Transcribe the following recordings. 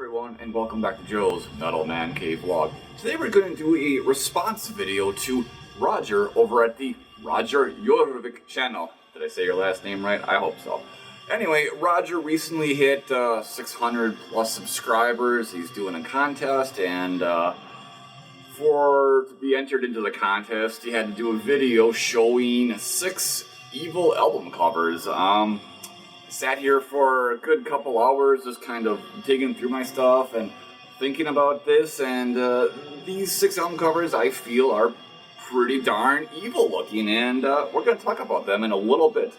everyone, and welcome back to Joe's Metal Mancave vlog. Today we're going to do a response video to Roger over at the Roger Kjørvik channel. Did I say your last name right? I hope so. Anyway, Roger recently hit 600 plus subscribers. He's doing a contest, and to be entered into the contest, he had to do a video showing 6 evil album covers. Sat here for a good couple hours just kind of digging through my stuff and thinking about this, and these 6 album covers I feel are pretty darn evil looking, and we're going to talk about them in a little bit.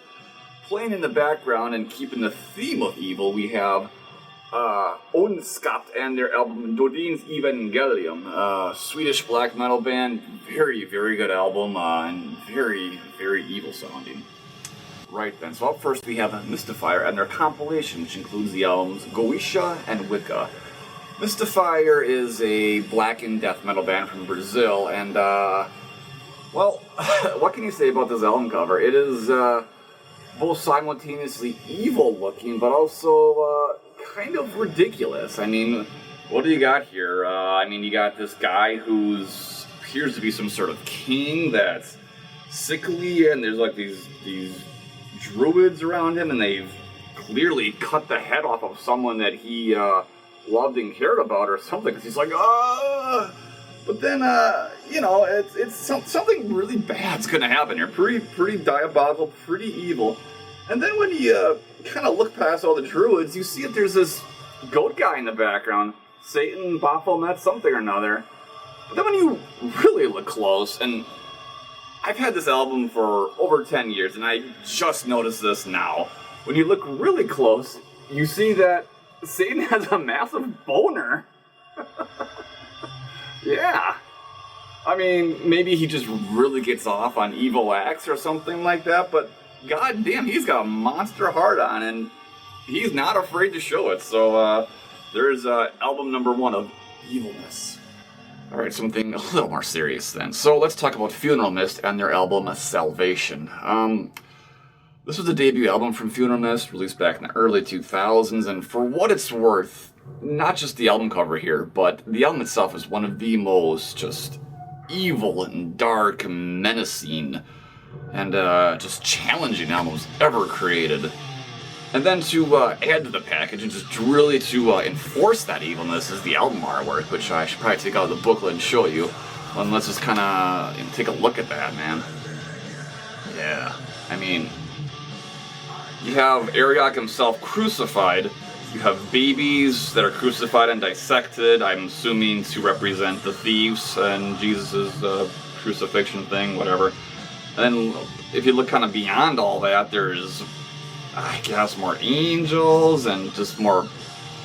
Playing in the background and keeping the theme of evil, we have Ondskapt and their album Dodins Evangelium, Swedish black metal band, very, very good album, and very, very evil sounding. Right then, so up first we have Mystifier and their compilation, which includes the albums Goisha and Wicca. Mystifier is a black and death metal band from Brazil, and well, what can you say about this album cover? It is both simultaneously evil looking, but also kind of ridiculous. I mean, what do you got here? I mean, you got this guy who appears to be some sort of king that's sickly, and there's like these druids around him, and they've clearly cut the head off of someone that he loved and cared about or something, because he's like, but then, you know, it's something really bad's gonna happen here. Pretty diabolical, pretty evil. And then when you kind of look past all the druids, you see that there's this goat guy in the background, Satan, Baphomet, something or another. But then when you really look close, and I've had this album for over 10 years, and I just noticed this now. When you look really close, you see that Satan has a massive boner. Yeah. I mean, maybe he just really gets off on evil acts or something like that, but goddamn, he's got a monster heart on, and he's not afraid to show it. So there's album number 1 of Evilness. Alright, something a little more serious then. So let's talk about Funeral Mist and their album Salvation. This was the debut album from Funeral Mist, released back in the early 2000s, and for what it's worth, not just the album cover here, but the album itself is one of the most just evil and dark and menacing and just challenging albums ever created. And then to add to the package, and just really to enforce that evilness, is the album artwork, which I should probably take out of the booklet and show you. And let's just kind of take a look at that, man. Yeah, I mean, you have Ariok himself crucified. You have babies that are crucified and dissected, I'm assuming to represent the thieves and Jesus' crucifixion thing, whatever. And then if you look kind of beyond all that, there's, I guess, more angels and just more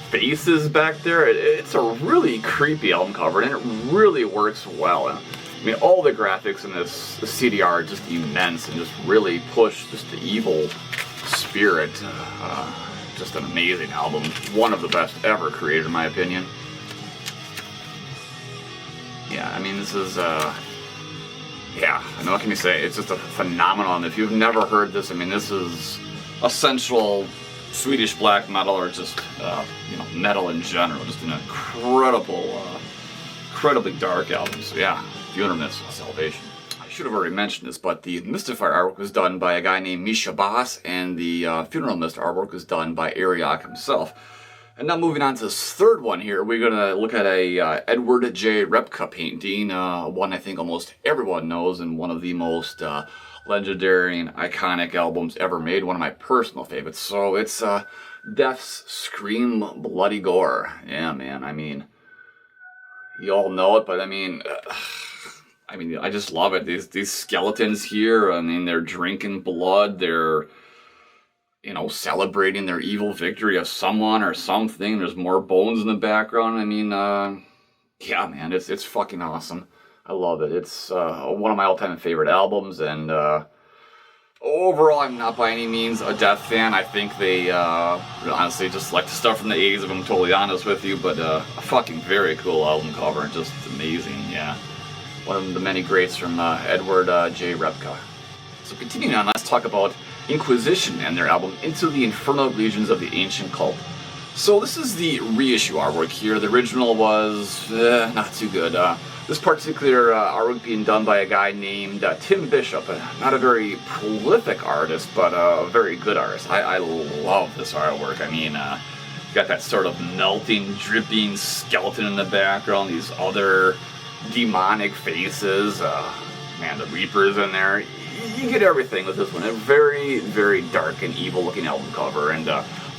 faces back there. It's a really creepy album cover, and it really works well. And, I mean, all the graphics in this CD are just immense and just really push just the evil spirit. Just an amazing album. One of the best ever created, in my opinion. Yeah, I mean, this is, yeah, I mean, what can you say? It's just a phenomenon. If you've never heard this, I mean, this is essential Swedish black metal, or just you know, metal in general. Just an incredibly dark album. So yeah, Funeral Mist, Salvation. I should have already mentioned this, but the Mystifier artwork was done by a guy named Misha Bass, and the Funeral Mist artwork was done by Ariok himself. And now moving on to this third one here, we're gonna look at a Edward J. Repka painting, one I think almost everyone knows, and one of the most legendary and iconic albums ever made, one of my personal favorites. So it's Death's Scream Bloody Gore. Yeah, man, I mean, you all know it, but I mean, I just love it. These skeletons here, I mean, they're drinking blood, they're, you know, celebrating their evil victory of someone or something. There's more bones in the background. I mean, yeah, man, it's fucking awesome. I love it. It's one of my all-time favorite albums, and overall, I'm not by any means a Death fan. I think they honestly just like the stuff from the 80s, if I'm totally honest with you, but a fucking very cool album cover, just amazing, yeah. One of the many greats from Edward J. Repka. So continuing on, let's talk about Inquisition and their album Into the Infernal Regions of the Ancient Cult. So this is the reissue artwork here. The original was not too good. This particular artwork being done by a guy named Tim Bishop. Not a very prolific artist, but a very good artist. I love this artwork. I mean, you got that sort of melting, dripping skeleton in the background, these other demonic faces. Man, the Reaper's in there. You get everything with this one. A very, very dark and evil looking album cover, and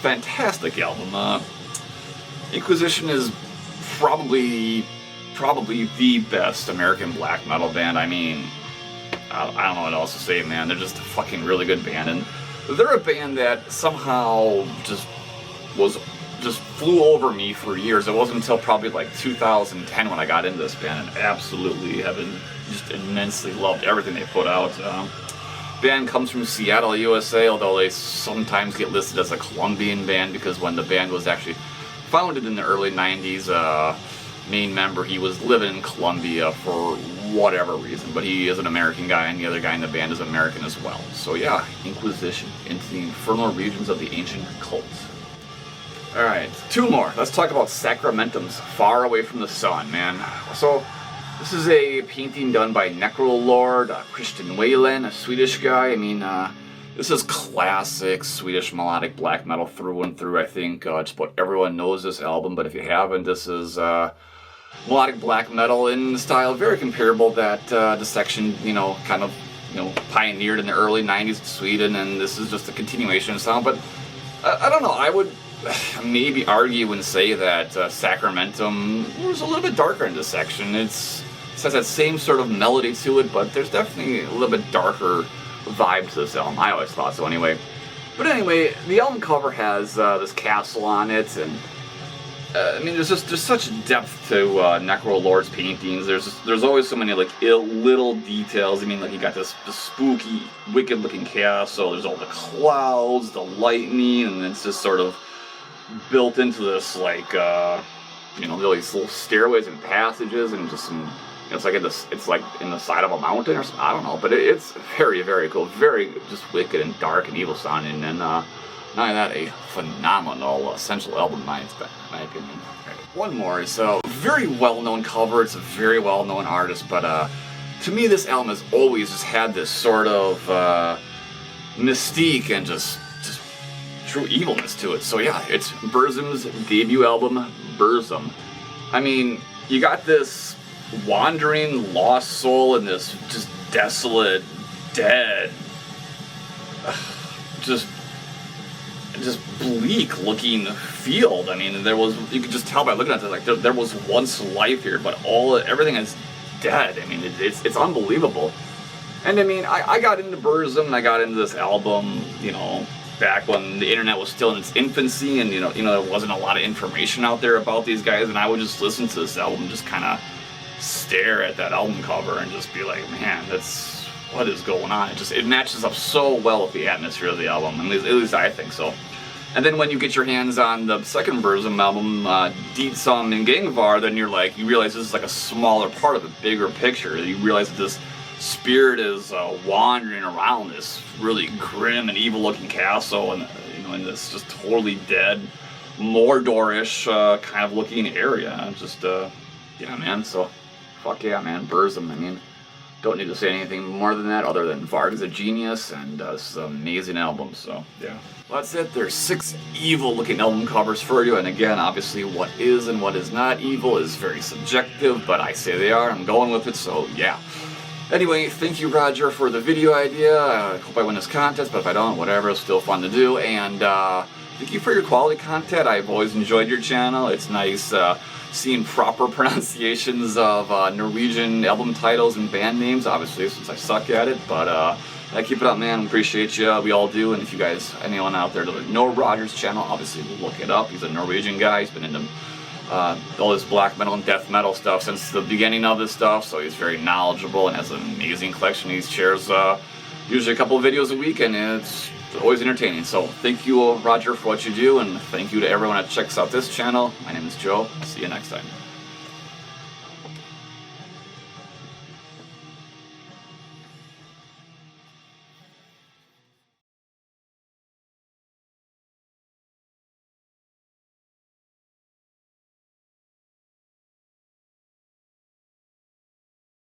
fantastic album. Inquisition is probably the best American black metal band. I mean, I don't know what else to say, man. They're just a fucking really good band, and they're a band that somehow just flew over me for years. It wasn't until probably like 2010 when I got into this band and absolutely have just immensely loved everything they put out. Band comes from Seattle, USA, although they sometimes get listed as a Colombian band because when the band was actually founded in the early 90s, main member, he was living in Colombia for whatever reason, but he is an American guy and the other guy in the band is American as well. So yeah, Inquisition, into the infernal regions of the ancient cults. Alright, two more. Let's talk about Sacramentum's Far Away from the Sun, man. So, this is a painting done by Necrolord, Christian Wayland, a Swedish guy. I mean, this is classic Swedish melodic black metal through and through. I think just about everyone knows this album, but if you haven't, this is melodic black metal in style, very comparable that Dissection, kind of, pioneered in the early 90s in Sweden, and this is just a continuation of sound. But I don't know, I would maybe argue and say that Sacramentum was a little bit darker in Dissection. It has that same sort of melody to it, but there's definitely a little bit darker vibe to this album. I always thought so anyway. But anyway, the album cover has this castle on it, and I mean, there's such depth to Necrolord's paintings. There's always so many like little details. I mean, like you got this spooky, wicked-looking castle. There's all the clouds, the lightning, and it's just sort of built into this like all these little stairways and passages, and just some. It's like it's like in the side of a mountain or something. I don't know, but it's very, very cool. Very just wicked and dark and evil sounding, and not only that, a phenomenal essential album in my opinion. Right. One more is a very well-known cover. It's a very well-known artist, but to me, this album has always just had this sort of mystique and just true evilness to it. So yeah, it's Burzum's debut album, Burzum. I mean, you got this wandering lost soul in this just desolate, dead, just bleak looking field. I mean, you could just tell by looking at it, like there was once life here, but everything is dead. I mean, it's unbelievable. And I mean, I got into Burzum and I got into this album, back when the internet was still in its infancy, and there wasn't a lot of information out there about these guys, and I would just listen to this album, just kind of stare at that album cover and just be like, man, what is going on? It matches up so well with the atmosphere of the album, at least I think so. And then when you get your hands on the second Burzum album, Burzum and Gangvar, then you realize this is like a smaller part of the bigger picture. You realize that this spirit is wandering around this really grim and evil-looking castle, and in this just totally dead, Mordorish kind of looking area. Yeah, man. So, fuck yeah, man. Burzum. I mean, don't need to say anything more than that, other than Varg's a genius, and this is an amazing album. So yeah. Well, that's it. There's 6 evil-looking album covers for you, and again, obviously, what is and what is not evil is very subjective, but I say they are. I'm going with it. So yeah. Anyway, thank you, Roger, for the video idea. I hope I win this contest, but if I don't, whatever, it's still fun to do. And thank you for your quality content. I've always enjoyed your channel. It's nice seeing proper pronunciations of Norwegian album titles and band names, obviously, since I suck at it. But keep it up, man. Appreciate you. We all do. And if you guys, anyone out there doesn't know Roger's channel, obviously look it up. He's a Norwegian guy. He's been into all this black metal and death metal stuff since the beginning of this stuff, so he's very knowledgeable and has an amazing collection. He shares usually a couple of videos a week, and it's always entertaining. So thank you, Roger, for what you do, and thank you to everyone that checks out this channel. My name is Joe. See you next time.